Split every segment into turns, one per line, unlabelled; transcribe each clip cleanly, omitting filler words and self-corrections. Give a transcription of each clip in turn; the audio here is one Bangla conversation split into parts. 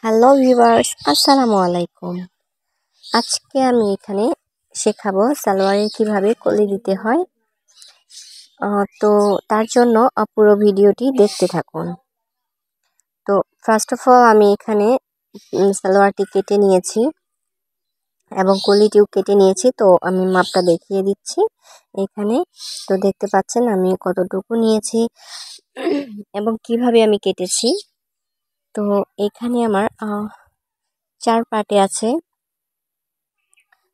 হ্যালো ভিউয়ার্স, আসসালামু আলাইকুম। আজকে আমি এখানে শেখাবো সালোয়ারে কিভাবে কলি দিতে হয়। তো তার জন্য পুরো ভিডিওটি দেখতে থাকুন। তো ফার্স্ট অফ অল আমি এখানে সালোয়ারটি কেটে নিয়েছি এবং কলিটিও কেটে নিয়েছি। তো আমি মাপটা দেখিয়ে দিচ্ছি এখানে। তো দেখতে পাচ্ছেন আমি কতটুকু নিয়েছি এবং কিভাবে আমি কেটেছি। তো এখানে আমার 4 পার্টে আছে,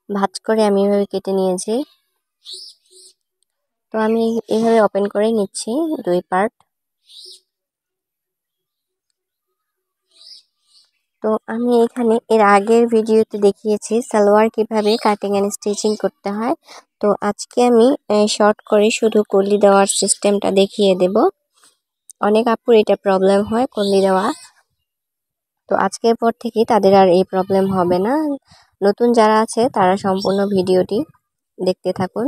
ভাঁজ করে আমি এভাবে কেটে নিয়েছি। তো আমি এভাবে ওপেন করে নিচ্ছি 2 পার্ট। তো আমি এখানে এর আগের ভিডিওতে দেখিয়েছি সালোয়ার কিভাবে কাটিং এন্ড স্টিচিং করতে হয়। তো আজকে আমি শর্ট করে শুধু কলি দেওয়ার সিস্টেমটা দেখিয়ে দেব। অনেক আপুর এটা প্রবলেম হয় কলি দেওয়া। তো আজকের পর থেকে তাদের আর এই প্রবলেম হবে না। নতুন যারা আছে তারা সম্পূর্ণ ভিডিওটি দেখতে থাকুন।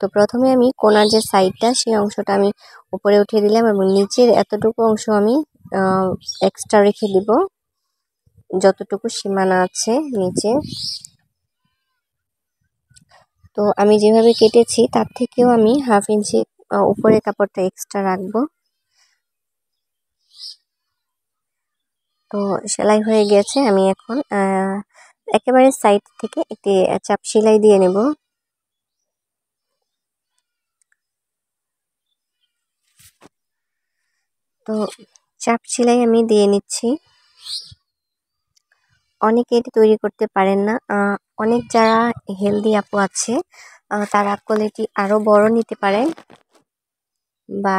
তো প্রথমে আমি কোণার যে সাইডটা সেই অংশটা আমি উপরে উঠিয়ে দিলাম এবং নিচের এতটুকু অংশ আমি এক্সট্রা রেখে দিব, যতটুকু সীমানা আছে নিচে। তো আমি যেভাবে কেটেছি তার থেকেও আমি 1/2 ইঞ্চি উপরে কাপড়টা এক্সট্রা রাখবো। তো সেলাই হয়ে গেছে। আমি এখন একেবারে সাইড থেকে একটি চাপ সেলাই দিয়ে নেব। তো চাপ সেলাই আমি দিয়ে নিচ্ছি। অনেকে এটি তৈরি করতে পারেন না। অনেক যারা হেলদি আপু আছে তারা কোয়ালিটি আরও বড় নিতে পারেন, বা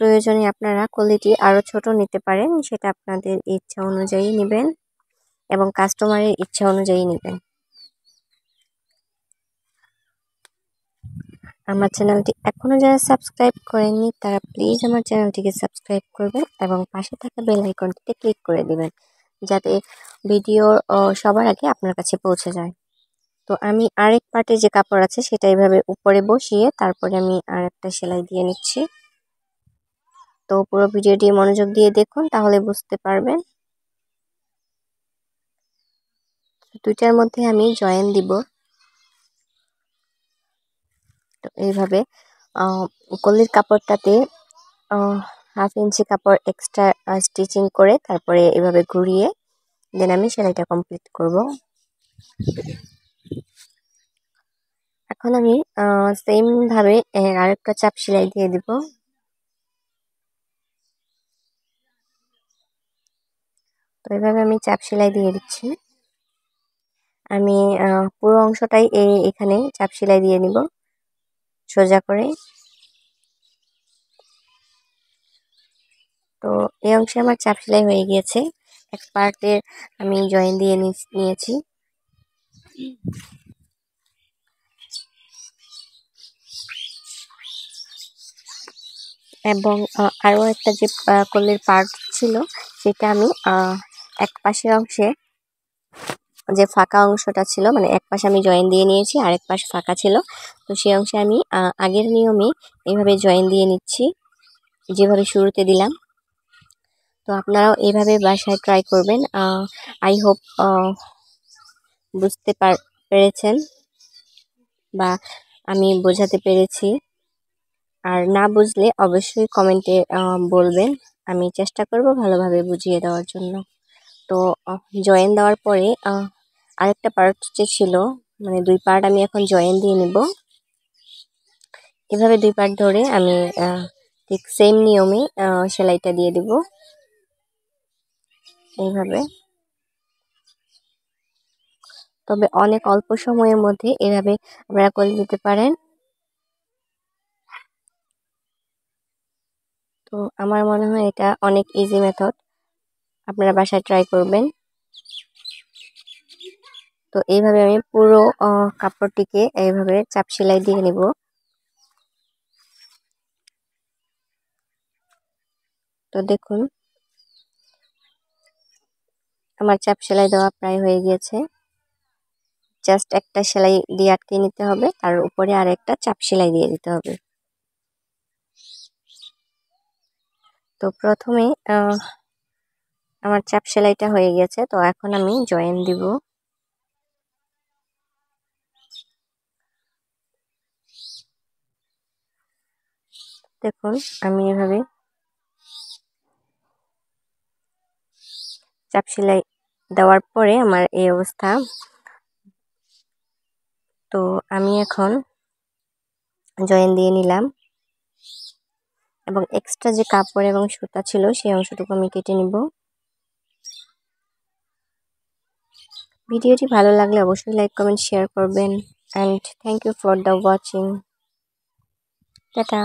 প্রয়োজনে আপনারা কোয়ালিটি আরও ছোট নিতে পারেন। সেটা আপনাদের ইচ্ছা অনুযায়ী নেবেন এবং কাস্টমারের ইচ্ছা অনুযায়ী নেবেন। আমার চ্যানেলটি এখনও যারা সাবস্ক্রাইব করেননি তারা প্লিজ আমার চ্যানেলটিকে সাবস্ক্রাইব করবেন এবং পাশে থাকা বেল আইকনটিতে ক্লিক করে দিবেন, যাতে ভিডিও সবার আগে আপনার কাছে পৌঁছে যায়। তো আমি আরেক পার্টে যে কাপড় আছে সেটা এইভাবে উপরে বসিয়ে তারপরে আমি আরেকটা সেলাই দিয়ে নিচ্ছি। তো পুরো ভিডিওটি মনোযোগ দিয়ে দেখুন, তাহলে বুঝতে পারবেন। দুইটার মধ্যে আমি জয়েন দিব। তো এইভাবে কলির কাপড়টাতে 1/2 ইঞ্চি কাপড় এক্সট্রা স্টিচিং করে তারপরে এভাবে ঘুরিয়ে দেন আমি সেলাইটা কমপ্লিট করব। এখন আমি সেম ভাবে আরেকটা চাপ সেলাই দিয়ে দিব। তো এইভাবে আমি চাপ সেলাই দিয়ে দিচ্ছি। আমি পুরো অংশটাই এখানে চাপ সেলাই দিয়ে নিব সোজা করে। তো এই অংশে আমার চাপ সেলাই হয়ে গিয়েছে। এক পার্টের আমি জয়েন দিয়ে নিয়েছি। এবং আরও একটা যে কলির পার্ট ছিল সেটা আমি এক পাশের অংশে যে ফাঁকা অংশটা ছিল, মানে এক পাশে আমি জয়েন দিয়ে নিয়েছি, আরেক পাশ ফাঁকা ছিল। তো সেই অংশে আমি আগের নিয়মে এইভাবে জয়েন দিয়ে নিচ্ছি, যেভাবে শুরুতে দিলাম। তো আপনারাও এইভাবে বাসায় ট্রাই করবেন। আই হোপ বুঝতে পেরেছেন বা আমি বোঝাতে পেরেছি। আর না বুঝলে অবশ্যই কমেন্টে বলবেন, আমি চেষ্টা করব ভালোভাবে বুঝিয়ে দেওয়ার জন্য। তো জয়েন দেওয়ার পরে আরেকটা পার্ট যে ছিল, মানে 2 পার্ট আমি এখন জয়েন দিয়ে নেব। এভাবে 2 পার্ট ধরে আমি ঠিক সেম নিয়মে সেলাইটা দিয়ে দেব এইভাবে। তবে অনেক অল্প সময়ের মধ্যে এভাবে আপনারা করে দিতে পারেন। তো আমার মনে হয় এটা অনেক ইজি মেথড, আপনারা বাসায় ট্রাই করবেন। তো এইভাবে আমি পুরো কাপড়টিকে এইভাবে চাপ সেলাই দিয়ে নেব। তো দেখুন আমার চাপ সেলাই দেওয়া প্রায় হয়ে গিয়েছে। জাস্ট একটা সেলাই দিয়ে আটকে নিতে হবে, তার উপরে আরেকটা চাপ সেলাই দিয়ে দিতে হবে। তো প্রথমে আমার চাপ সেলাইটা হয়ে গেছে, তো এখন আমি জয়েন দিব। দেখুন আমি এভাবে চাপ সেলাই দেওয়ার পরে আমার এই অবস্থা। তো আমি এখন জয়েন দিয়ে নিলাম এবং এক্সট্রা যে কাপড় এবং সুতা ছিল সেই অংশটুকু আমি কেটে নিব। ভিডিওটি ভালো লাগলে অবশ্যই লাইক কমেন্ট শেয়ার করবেন, and thank you for the watching. Tata.